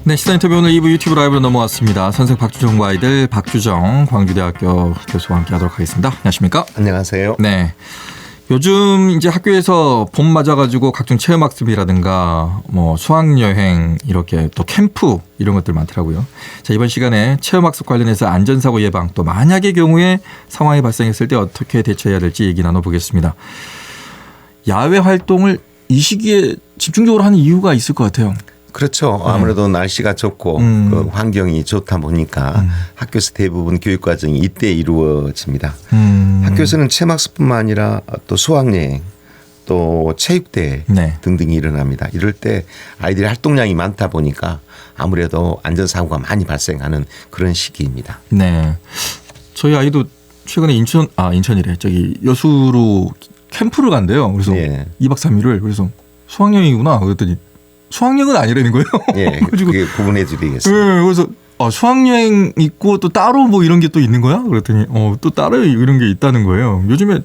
네, 시사 인터뷰 오늘 2부 유튜브 라이브로 넘어왔습니다. 선생 박주정과 아이들 박주정 광주대학교 교수와 함께하도록 하겠습니다. 안녕하십니까? 안녕하세요. 네, 요즘 이제 학교에서 봄 맞아가지고 각종 체험학습이라든가 뭐 수학여행 이렇게 또 캠프 이런 것들 많더라고요. 자, 이번 시간에 체험학습 관련해서 안전사고 예방 또 만약의 경우에 상황이 발생했을 때 어떻게 대처해야 될지 얘기 나눠보겠습니다. 야외 활동을 이 시기에 집중적으로 하는 이유가 있을 것 같아요. 그렇죠. 아무래도 날씨가 좋고 그 환경이 좋다 보니까 학교에서 대부분 교육 과정이 이때 이루어집니다. 학교에서는 체험학습뿐만 아니라 또 수학여행 또 체육대회 네. 등등이 일어납니다. 이럴 때 아이들의 활동량이 많다 보니까 아무래도 안전사고가 많이 발생하는 그런 시기입니다. 네, 저희 아이도 최근에 인천이래. 저기 여수로 캠프를 간대요. 그래서 예. 2박 3일을 그래서 수학여행이구나 그랬더니 수학여행은 아니라는 거예요. 예, 그게 구분해 드리겠습니다. 네, 그래서 수학여행 있고 또 따로 뭐 이런 게 또 있는 거야? 그랬더니 또 따로 이런 게 있다는 거예요. 요즘에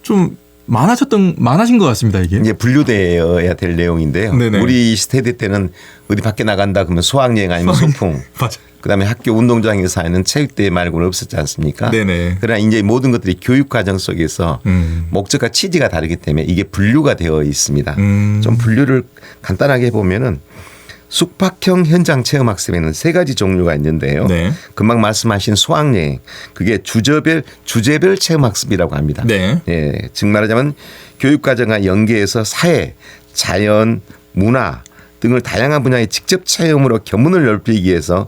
좀 많아진 것 같습니다, 이게. 이제 분류되어야 될 내용인데요. 네네. 우리 세대 때는 어디 밖에 나간다 그러면 수학여행 아니면 소풍. 맞아. 그다음에 학교 운동장에서 하는 체육대회 말고는 없었지 않습니까? 네네. 그러나 이제 모든 것들이 교육 과정 속에서 목적과 취지가 다르기 때문에 이게 분류가 되어 있습니다. 좀 분류를 간단하게 보면은 숙박형 현장 체험학습에는 3가지 종류가 있는데요. 네. 금방 말씀하신 수학여행 그게 주제별 체험학습이라고 합니다. 네. 예, 즉 말하자면 교육과정과 연계해서 사회, 자연, 문화 등을 다양한 분야의 직접 체험으로 견문을 넓히기 위해서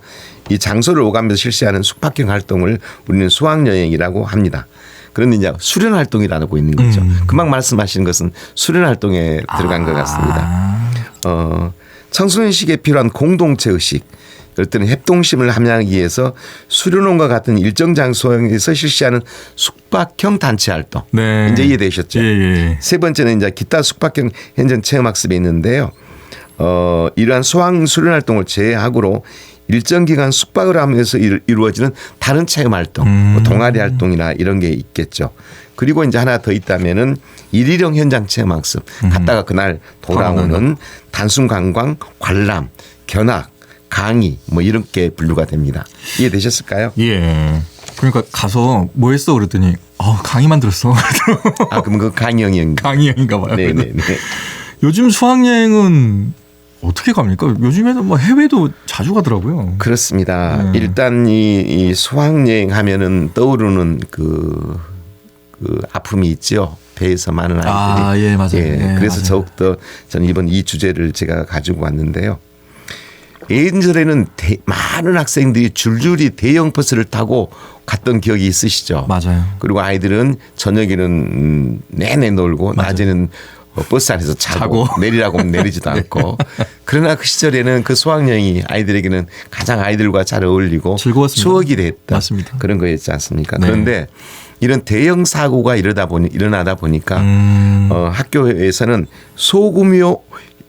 이 장소를 오가면서 실시하는 숙박형 활동을 우리는 수학여행이라고 합니다. 그런데 이제 수련 활동이라고 있는 거죠. 금방 말씀하신 것은 수련 활동에 들어간 것 같습니다. 청소년식에 필요한 공동체 의식, 이럴 때는 협동심을 함양하기 위해서 수련원과 같은 일정 장소에서 실시하는 숙박형 단체 활동. 네. 이제 이해되셨죠? 예. 세 번째는 이제 기타 숙박형 현장 체험학습에 있는데요. 이러한 수학 수련 활동을 제외하고로 일정 기간 숙박을 하면서 이루어지는 다른 체험 활동, 뭐 동아리 활동이나 이런 게 있겠죠. 그리고 이제 하나 더 있다면은 일일형 현장 체험 학습, 갔다가 그날 돌아오는 단순 관광, 관람, 견학, 강의 뭐 이렇게 분류가 됩니다. 이해되셨을까요? 예. 그러니까 가서 뭐 했어 그랬더니 강의만 들었어. 아, 그럼 그 강의형인가? 강의형인가 봐요. 네네네. 요즘 수학여행은 어떻게 갑니까? 요즘에는 뭐 해외도 자주 가더라고요. 그렇습니다. 일단 이 수학여행 하면은 떠오르는 그 아픔이 있죠. 배에서 많은 아이들이. 예, 맞아요. 예, 그래서 맞아요. 더욱더 저는 이번 이 주제를 제가 가지고 왔는데요. 예전에는 많은 학생들이 줄줄이 대형 버스를 타고 갔던 기억이 있으시죠. 맞아요. 그리고 아이들은 저녁에는 내내 놀고 맞아요. 낮에는 버스 안에서 자고 내리라고 하면 내리지도 않고. 그러나 그 시절에는 그 수학여행이 아이들에게는 가장 아이들과 잘 어울리고 즐거웠습니다. 추억이 됐다. 맞습니다. 그런 거였지 않습니까? 네. 그런데 이런 대형 사고가 일어나다 보니까 학교에서는 소규모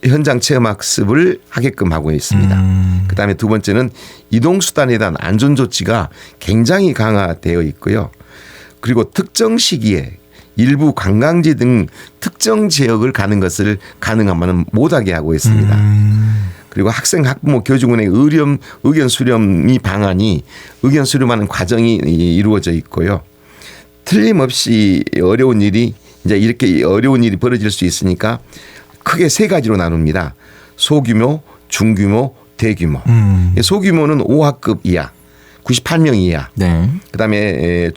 현장 체험학습을 하게끔 하고 있습니다. 그다음에 두 번째는 이동수단에 대한 안전조치가 굉장히 강화되어 있고요. 그리고 특정 시기에 일부 관광지 등 특정 지역을 가는 것을 가능하면 못하게 하고 있습니다. 그리고 학생, 학부모, 교직원의 의견 수렴이 방안이 의견 수렴하는 과정이 이루어져 있고요. 틀림없이 어려운 일이 이제 이렇게 어려운 일이 벌어질 수 있으니까 크게 3가지로 나눕니다. 소규모, 중규모, 대규모. 소규모는 5학급 이하, 98명 이하. 네. 그다음에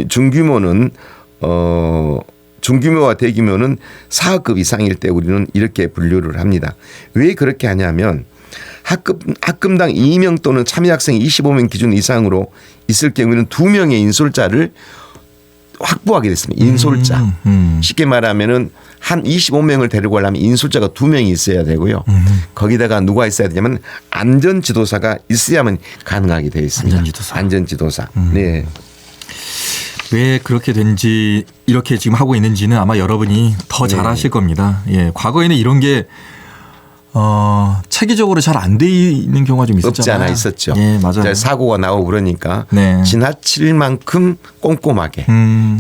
중규모는 중규모와 대규모는 4학급 이상일 때 우리는 이렇게 분류를 합니다. 왜 그렇게 하냐면 학급당 2명 또는 참여 학생 25명 기준 이상으로 있을 경우에는 2명의 인솔자를 확보하게 됐습니다. 인솔자. 쉽게 말하면은 한 25명을 데리고 가려면 인솔자가 2명이 있어야 되고요. 거기다가 누가 있어야 되냐면 안전지도사가 있어야만 가능하게 되어 있습니다. 안전지도사. 네. 왜 그렇게 된지 이렇게 지금 하고 있는지는 아마 여러분이 더 잘 아실 겁니다. 예, 과거에는 이런 게 체계적으로 잘 안 돼 있는 경우가 좀 있었잖아요. 없지 않아 있었죠. 예, 맞아요. 사고가 나오고 그러니까 네. 지나칠 만큼 꼼꼼하게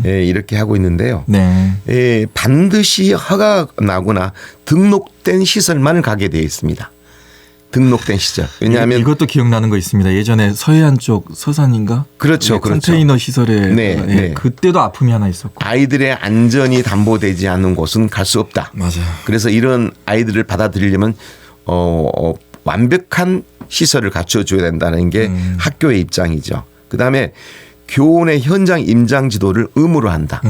예, 이렇게 하고 있는데요. 네. 예, 반드시 허가 나거나 등록된 시설만 가게 되어 있습니다. 등록된 시절. 왜냐하면 이것도 기억나는 거 있습니다. 예전에 서해안 쪽 서산인가? 그렇죠, 그렇죠. 컨테이너 시설에 네. 그때도 아픔이 하나 있었고. 아이들의 안전이 담보되지 않는 곳은 갈 수 없다. 맞아요. 그래서 이런 아이들을 받아들이려면 완벽한 시설을 갖춰줘야 된다는 게 학교의 입장이죠. 그다음에 교원의 현장 임장 지도를 의무로 한다.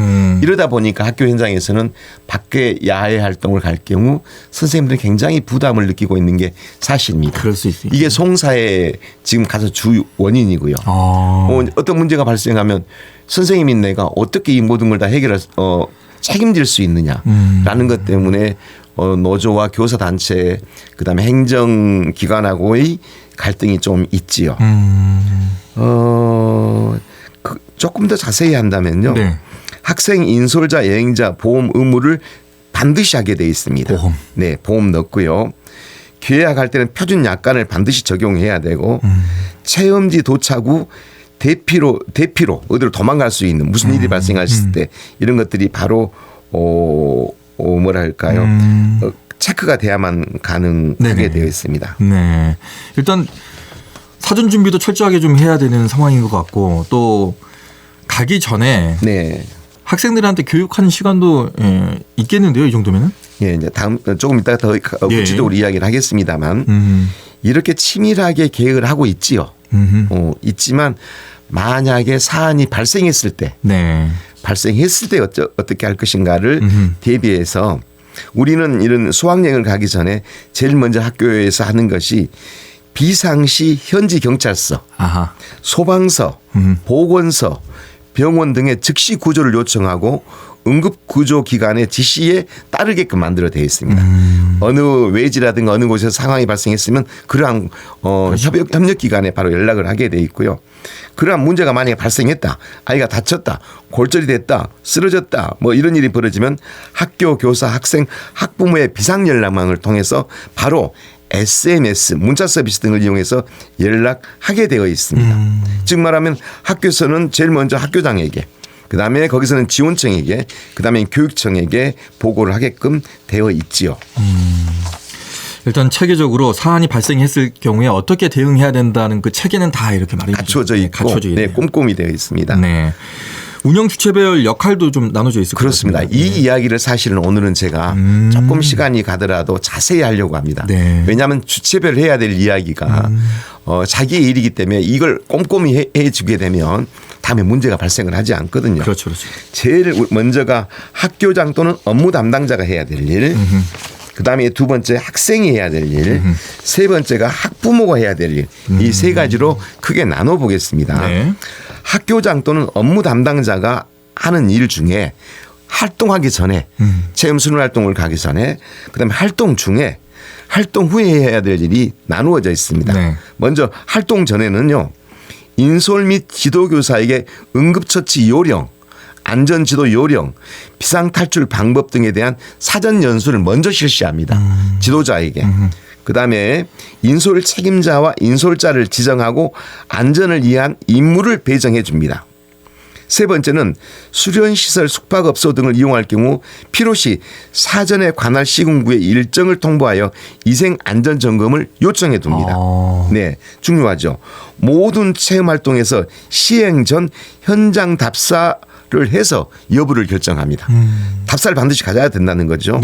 이러다 보니까 학교 현장에서는 밖에 야외 활동을 갈 경우 선생님들이 굉장히 부담을 느끼고 있는 게 사실입니다. 그럴 수 있습니다. 이게 송사의 지금 가서 주 원인이고요. 어떤 문제가 발생하면 선생님인 내가 어떻게 이 모든 걸 다 책임질 수 있느냐라는 것 때문에 노조와 교사 단체 그다음에 행정기관하고의 갈등이 좀 있지요. 조금 더 자세히 한다면요. 네. 학생 인솔자 여행자 보험 의무를 반드시 하게 돼 있습니다. 보험. 네, 보험 넣고요. 계약할 때는 표준 약관을 반드시 적용해야 되고 체험지 도착 후 대피로 어디로 도망갈 수 있는 무슨 일이 발생했을 때 이런 것들이 바로 뭐랄까요? 체크가 돼야만 가능하게 되어 있습니다. 네. 일단 사전 준비도 철저하게 좀 해야 되는 상황인 것 같고 또 가기 전에 네. 학생들한테 교육하는 시간도 있겠는데요, 이 정도면은? 예, 이제 다음 조금 이따가 더 구체적으로 이야기를 하겠습니다만 이렇게 치밀하게 계획을 하고 있지요. 있지만 만약에 사안이 발생했을 때, 어떻게 할 것인가를 대비해서 우리는 이런 수학여행을 가기 전에 제일 먼저 학교에서 하는 것이 비상시 현지 경찰서, 소방서, 보건소, 병원 등의 즉시 구조를 요청하고 응급구조기관의 지시에 따르게끔 만들어 되어 있습니다. 어느 외지라든가 어느 곳에서 상황이 발생했으면 그러한 협력기관에 바로 연락을 하게 돼 있고요. 그러한 문제가 만약에 발생했다. 아이가 다쳤다. 골절이 됐다. 쓰러졌다. 뭐 이런 일이 벌어지면 학교, 교사, 학생, 학부모의 비상연락망을 통해서 바로 SMS, 문자 서비스 등을 이용해서 연락하게 되어 있습니다. 즉 말하면 학교에서는 제일 먼저 학교장에게 그다음에 거기서는 지원청에게 그다음에 교육청에게 보고를 하게끔 되어 있지요. 일단 체계적으로 사안이 발생했을 경우에 어떻게 대응해야 된다는 그 체계는 다 이렇게 마련이 갖춰져 있고 꼼꼼히 되어 있습니다. 네. 운영 주체별 역할도 좀 나눠져 있을 것 그렇습니다. 같습니다. 이 이야기를 사실은 오늘은 제가 조금 시간이 가더라도 자세히 하려고 합니다. 왜냐하면 주체별 해야 될 이야기가 자기의 일이기 때문에 이걸 꼼꼼히 해주게 되면 다음에 문제가 발생을 하지 않거든요. 그렇죠. 제일 먼저가 학교장 또는 업무 담당자가 해야 될 일. 그다음에 두 번째 학생이 해야 될 일, 세 번째가 학부모가 해야 될 일. 이 세 가지로 크게 나눠 보겠습니다. 학교장 또는 업무 담당자가 하는 일 중에 활동하기 전에 체험 수련 활동을 가기 전에 그다음에 활동 중에 활동 후에 해야 될 일이 나누어져 있습니다. 먼저 활동 전에는요. 인솔 및 지도교사에게 응급처치 요령, 안전지도 요령, 비상탈출 방법 등에 대한 사전 연수를 먼저 실시합니다. 지도자에게. 그다음에 인솔 책임자와 인솔자를 지정하고 안전을 위한 임무를 배정해 줍니다. 세 번째는 수련시설 숙박업소 등을 이용할 경우 필요시 사전에 관할 시군구에 일정을 통보하여 위생 안전 점검을 요청해 둡니다. 네, 중요하죠. 모든 체험활동에서 시행 전 현장 답사를 해서 여부를 결정합니다. 답사를 반드시 가져야 된다는 거죠.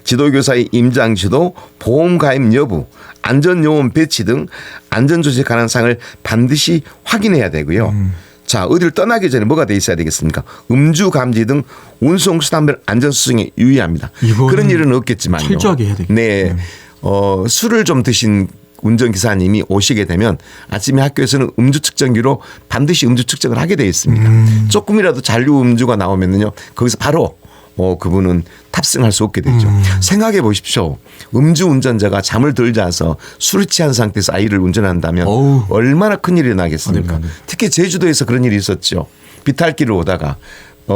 지도교사의 임장지도, 보험가입 여부, 안전요원 배치 등 안전조치에 관한 사항을 반드시 확인해야 되고요. 자, 어디를 떠나기 전에 뭐가 돼 있어야 되겠습니까? 음주 감지 등 운송수단별 안전수송에 유의합니다. 그런 일은 없겠지만요. 철저하게 해야 되겠네요. 술을 좀 드신 운전기사님이 오시게 되면 아침에 학교에서는 음주 측정기로 반드시 음주 측정을 하게 되어 있습니다. 조금이라도 잔류 음주가 나오면요. 거기서 바로 그분은 탑승할 수 없게 되죠. 생각해 보십시오. 음주 운전자가 잠을 덜 자서 술이 취한 상태에서 아이를 운전한다면 얼마나 큰일이 나겠습니까? 특히 제주도에서 그런 일이 있었죠. 비탈길을 오다가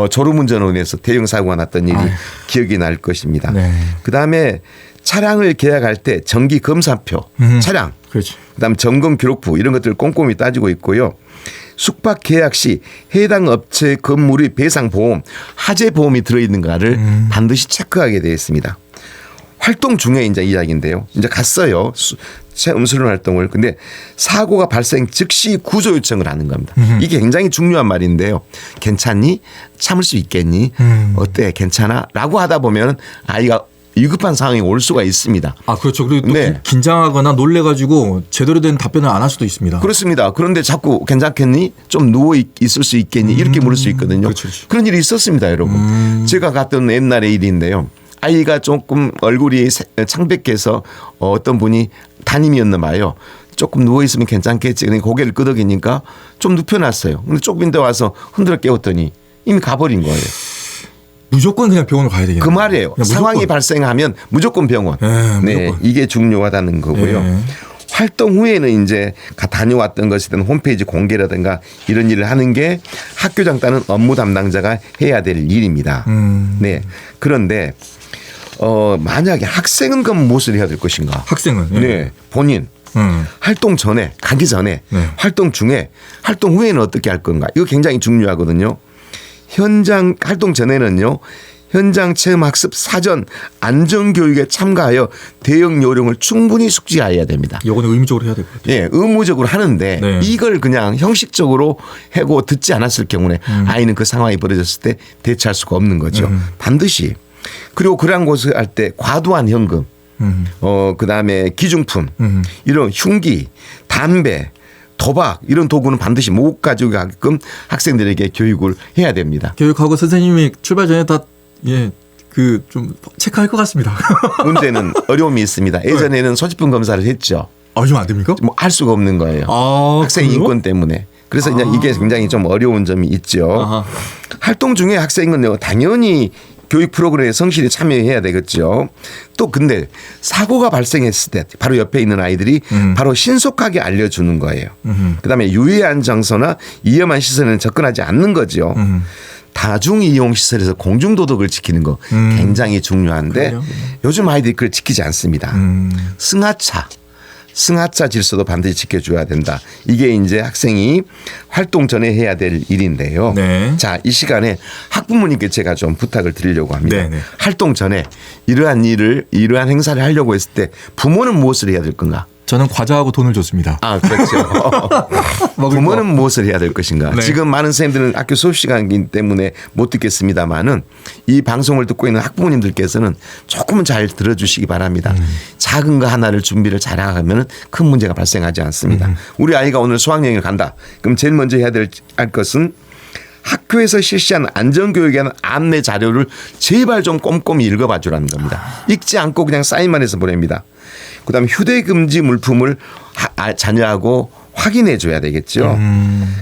졸음운전으로 인해서 대형 사고가 났던 일이 기억이 날 것입니다. 그다음에 차량을 계약할 때 정기 검사표, 차량, 그다음 점검 기록부 이런 것들을 꼼꼼히 따지고 있고요. 숙박 계약 시 해당 업체 건물의 배상 보험, 화재 보험이 들어있는가를 반드시 체크하게 되어 있습니다. 활동 중에 이제 이야기인데요. 이제 갔어요. 체험수련 활동을 근데 사고가 발생 즉시 구조 요청을 하는 겁니다. 이게 굉장히 중요한 말인데요. 괜찮니? 참을 수 있겠니? 어때? 괜찮아? 라고 하다 보면 아이가 위급한 상황이 올 수가 있습니다. 아, 그렇죠. 그리고 또 네. 긴장하거나 놀래가지고 제대로 된 답변을 안 할 수도 있습니다. 그렇습니다. 그런데 자꾸 괜찮겠니? 좀 누워 있을 수 있겠니? 이렇게 물을 수 있거든요. 그렇죠, 그렇죠. 그런 일이 있었습니다, 여러분. 제가 갔던 옛날의 일인데요. 아이가 조금 얼굴이 창백해서 어떤 분이 담임이었나 봐요. 조금 누워 있으면 괜찮겠지. 그러니까 고개를 끄덕이니까 좀 눕혀놨어요. 근데 조금 이따 와서 흔들어 깨웠더니 이미 가버린 거예요. 무조건 그냥 병원을 가야 되겠네요. 그 말이에요. 상황이 발생하면 무조건 병원. 네, 무조건. 이게 중요하다는 거고요. 네. 활동 후에는 이제 다녀왔던 것에 대한 홈페이지 공개라든가 이런 일을 하는 게 학교장 따는 업무 담당자가 해야 될 일입니다. 네. 그런데 만약에 학생은 그럼 무엇을 해야 될 것인가? 학생은. 네. 본인. 활동 전에 가기 전에 네. 활동 중에 활동 후에는 어떻게 할 건가? 이거 굉장히 중요하거든요. 현장 활동 전에는요. 현장 체험 학습 사전 안전 교육에 참가하여 대응 요령을 충분히 숙지해야 됩니다. 이거는 의무적으로 해야 될 것 같아요. 예, 의무적으로 하는데 네. 이걸 그냥 형식적으로 하고 듣지 않았을 경우에 아이는 그 상황이 벌어졌을 때 대처할 수가 없는 거죠. 반드시. 그리고 그러한 것을 할 때 과도한 현금, 그다음에 기중품, 이런 흉기, 담배, 도박 이런 도구는 반드시 못 가져가게끔 학생들에게 교육을 해야 됩니다. 교육하고 선생님이 출발 전에 다 그 좀 체크할 것 같습니다. 문제는 어려움이 있습니다. 예전에는 소지품 검사를 했죠. 아, 이거 안 됩니까? 뭐 할 수가 없는 거예요. 아, 학생 그래요? 인권 때문에. 그래서 이제 이게 굉장히 좀 어려운 점이 있죠. 아하. 활동 중에 학생은 당연히 교육 프로그램에 성실히 참여해야 되겠죠. 또 근데 사고가 발생했을 때 바로 옆에 있는 아이들이 바로 신속하게 알려주는 거예요. 그다음에 유해한 장소나 위험한 시설에는 접근하지 않는 거죠. 다중이용시설에서 공중도덕을 지키는 거 굉장히 중요한데 그래요? 요즘 아이들이 그걸 지키지 않습니다. 승하차 질서도 반드시 지켜줘야 된다. 이게 이제 학생이 활동 전에 해야 될 일인데요. 네. 자, 이 시간에 학부모님께 제가 좀 부탁을 드리려고 합니다. 네, 네. 활동 전에 이러한 행사를 하려고 했을 때 부모는 무엇을 해야 될 건가? 저는 과자하고 돈을 줬습니다. 아, 그렇죠. 먹을 부모는 거. 무엇을 해야 될 것인가? 네. 지금 많은 선생님들은 학교 수업 시간이기 때문에 못 듣겠습니다만은 이 방송을 듣고 있는 학부모님들께서는 조금은 잘 들어주시기 바랍니다. 작은 거 하나를 준비를 잘하면 큰 문제가 발생하지 않습니다. 우리 아이가 오늘 수학여행을 간다. 그럼 제일 먼저 해야 할 것은 학교에서 실시한 안전교육에 대한 안내 자료를 제발 좀 꼼꼼히 읽어봐 주라는 겁니다. 읽지 않고 그냥 사인만 해서 보냅니다. 그다음에 휴대금지 물품을 자녀하고 확인해 줘야 되겠죠.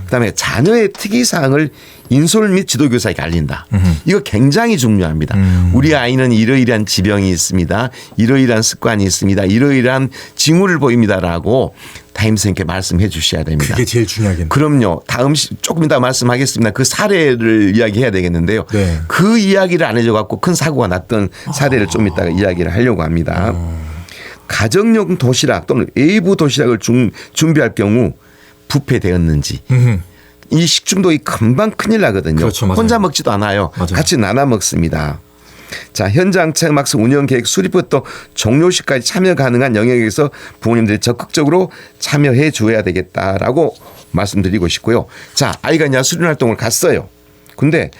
그다음에 자녀의 특이사항을 인솔 및 지도교사에게 알린다. 이거 굉장히 중요합니다. 우리 아이는 이러이러한 지병이 있습니다. 이러이러한 습관이 있습니다. 이러이러한 징후를 보입니다라고 담임선생님께 말씀해 주셔야 됩니다. 그게 제일 중요하겠네요. 그럼요. 조금 이따 말씀하겠습니다. 그 사례를 이야기해야 되겠는데요. 네. 그 이야기를 안 해줘 갖고 큰 사고가 났던 사례를 좀 이따가 이야기를 하려고 합니다. 가정용 도시락 또는 외부 도시락을 준비할 경우 부패되었는지 이 식중독이 금방 큰일 나거든요. 그렇죠, 맞아요. 혼자 먹지도 않아요. 맞아요. 같이 나눠 먹습니다. 자, 현장 체험학습 운영 계획 수립부터 종료 시까지 참여 가능한 영역에서 부모님들이 적극적으로 참여해 줘야 되겠다라고 말씀드리고 싶고요. 자, 아이가 이제 수련 활동을 갔어요. 근데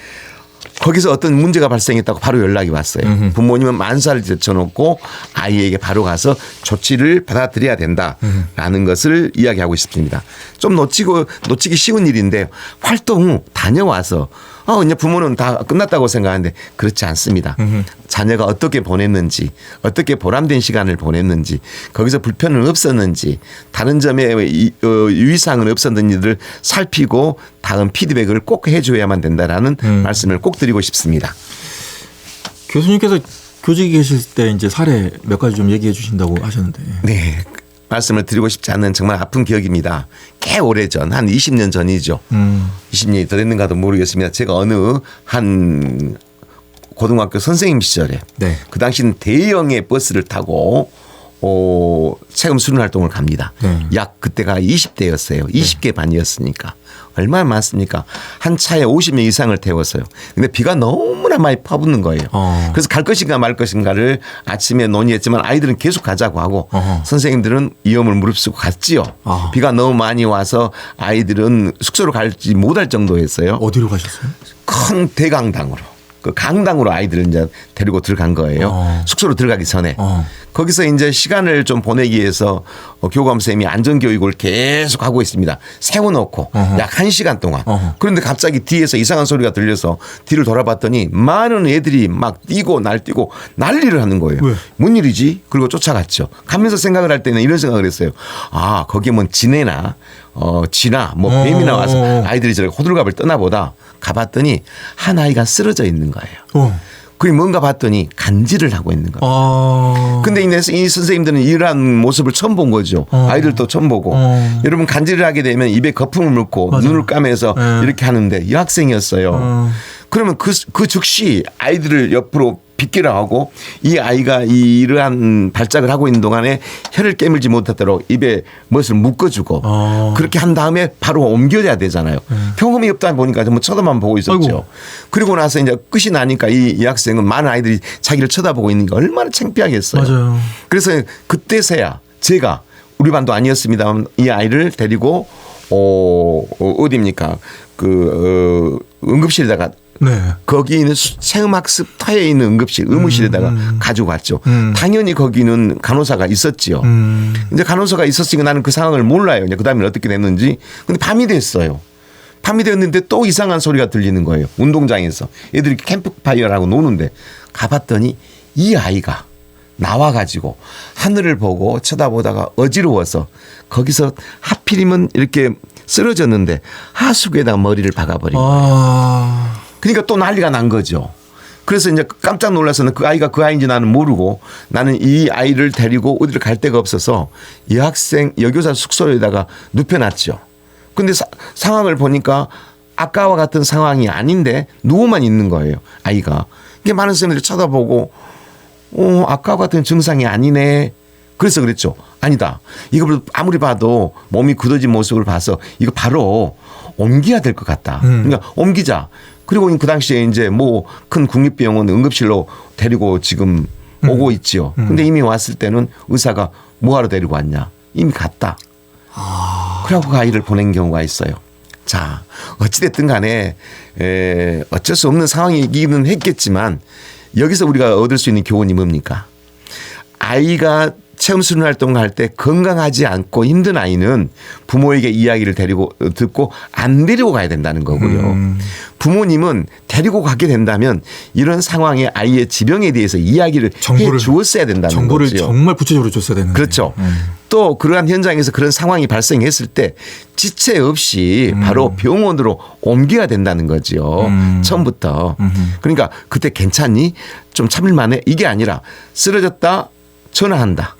거기서 어떤 문제가 발생했다고 바로 연락이 왔어요. 부모님은 만사를 제쳐놓고 아이에게 바로 가서 조치를 받아들여야 된다라는 것을 이야기하고 있습니다. 좀 놓치기 쉬운 일인데 활동 후 다녀와서 이제 부모는 다 끝났다고 생각하는데 그렇지 않습니다. 자녀가 어떻게 보냈는지 어떻게 보람된 시간을 보냈는지 거기서 불편은 없었는지 다른 점에 유의사항은 없었는지를 살피고 다음 피드백을 꼭 해줘야만 된다라는 말씀을 꼭 드리고 싶습니다. 교수님께서 교직에 계실 때 이제 사례 몇 가지 좀 얘기해 주신다고 하셨는데. 네. 말씀을 드리고 싶지 않은 정말 아픈 기억입니다. 꽤 오래전 한 20년 전이죠. 20년이 더 됐는가도 모르겠습니다. 제가 어느 한 고등학교 선생님 시절에 네. 그 당시는 대형의 버스를 타고 체험 수련 활동을 갑니다. 네. 약 그때가 20대였어요. 20개 반이었으니까. 얼마나 많습니까? 한 차에 50명 이상을 태웠어요. 근데 비가 너무나 많이 퍼붓는 거예요. 그래서 갈 것인가 말 것인가를 아침에 논의했지만 아이들은 계속 가자고 하고 선생님들은 위험을 무릅쓰고 갔지요. 비가 너무 많이 와서 아이들은 숙소로 갈지 못할 정도였어요. 어디로 가셨어요? 큰 대강당으로. 그 강당으로 아이들을 이제 데리고 들어간 거예요. 숙소로 들어가기 전에. 거기서 이제 시간을 좀 보내기 위해서 교감 선생님이 안전교육을 계속 하고 있습니다. 세워놓고 약 1시간 동안. 그런데 갑자기 뒤에서 이상한 소리가 들려서 뒤를 돌아봤더니 많은 애들이 막 뛰고 날뛰고 난리를 하는 거예요. 왜? 뭔 일이지? 그리고 쫓아갔죠. 가면서 생각을 할 때는 이런 생각을 했어요. 아, 거기에 뭐 지네나 쥐나 뭐 뱀이나 와서 아이들이 저렇게 호들갑을 떠나보다 가봤더니 한 아이가 쓰러져 있는 거예요. 그게 뭔가 봤더니 간질을 하고 있는 거예요. 근데 이 선생님들은 이러한 모습을 처음 본 거죠. 아이들도 처음 보고. 여러분 간질을 하게 되면 입에 거품을 물고 맞아. 눈을 까매서 이렇게 하는데 여학생이었어요. 그러면 그 즉시 아이들을 옆으로 빗기라 하고 이 아이가 이러한 발작을 하고 있는 동안에 혀를 깨물지 못하도록 입에 무엇을 묶어주고 그렇게 한 다음에 바로 옮겨야 되잖아요. 경험이 없다 보니까 전부 쳐다만 보고 있었죠. 아이고. 그리고 나서 이제 끝이 나니까 이 학생은 많은 아이들이 자기를 쳐다보고 있는 게 얼마나 창피하겠어요. 맞아요. 그래서 그때서야 제가 우리 반도 아니었습니다만 이 아이를 데리고 어디입니까? 응급실에다가 네. 거기 있는 체험학습터에 있는 응급실, 의무실에다가 가지고 갔죠. 당연히 거기는 간호사가 있었지요. 이제 간호사가 있었으니까 나는 그 상황을 몰라요. 이제 그 다음에 어떻게 됐는지. 근데 밤이 됐어요. 밤이 됐는데 또 이상한 소리가 들리는 거예요. 운동장에서. 애들이 캠프파이어라고 노는데 가봤더니 이 아이가 나와가지고 하늘을 보고 쳐다보다가 어지러워서 거기서 하필이면 이렇게 쓰러졌는데 하수구에다가 머리를 박아버린 거예요. 그러니까 또 난리가 난 거죠. 그래서 이제 깜짝 놀라서는 그 아이가 그 아이인지 나는 모르고 나는 이 아이를 데리고 어디를 갈 데가 없어서 여교사 숙소에다가 눕혀놨죠. 근데 상황을 보니까 아까와 같은 상황이 아닌데 누워만 있는 거예요. 아이가. 이게 많은 선생님들이 쳐다보고 아까와 같은 증상이 아니네. 그래서 그랬죠. 아니다. 이거 아무리 봐도 몸이 굳어진 모습을 봐서 이거 바로 옮겨야 될 것 같다. 그러니까 옮기자. 그리고 그 당시에 이제 뭐 큰 국립병원 응급실로 데리고 지금 오고 있지요. 근데 이미 왔을 때는 의사가 뭐하러 데리고 왔냐. 이미 갔다. 그래갖고 그 아이를 보낸 경우가 있어요. 자, 어찌됐든 간에 어쩔 수 없는 상황이기는 했겠지만 여기서 우리가 얻을 수 있는 교훈이 뭡니까? 아이가 체험 수련 활동을 할 때 건강하지 않고 힘든 아이는 부모에게 이야기를 듣고 안 데리고 가야 된다는 거고요. 부모님은 데리고 가게 된다면 이런 상황에 아이의 지병에 대해서 이야기를 해 주었어야 된다는 정보를 거죠. 정말 구체적으로 줬어야 되는 그렇죠. 또 그러한 현장에서 그런 상황이 발생했을 때 지체 없이 바로 병원으로 옮겨야 된다는 거죠. 처음부터. 그러니까 그때 괜찮니? 좀 참을 만해? 이게 아니라 쓰러졌다. 전화한다.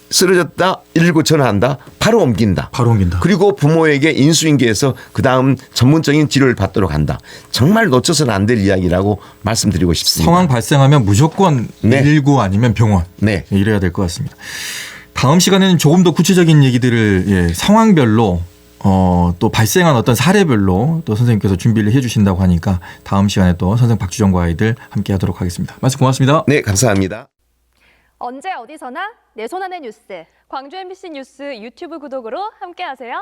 쓰러졌다. 119 전화한다. 바로 옮긴다. 바로 옮긴다. 그리고 부모에게 인수인계해서 그다음 전문적인 치료를 받도록 한다. 정말 놓쳐서는 안 될 이야기라고 말씀드리고 싶습니다. 상황 발생하면 무조건 119 아니면 병원. 네. 이래야 될 것 같습니다. 다음 시간에는 조금 더 구체적인 얘기들을 상황별로 또 발생한 어떤 사례별로 또 선생님께서 준비를 해 주신다고 하니까 다음 시간에 또 선생님 박주정과 아이들 함께 하도록 하겠습니다. 말씀 고맙습니다. 네, 감사합니다. 언제 어디서나 내 손 안의 뉴스. 광주 MBC 뉴스 유튜브 구독으로 함께하세요.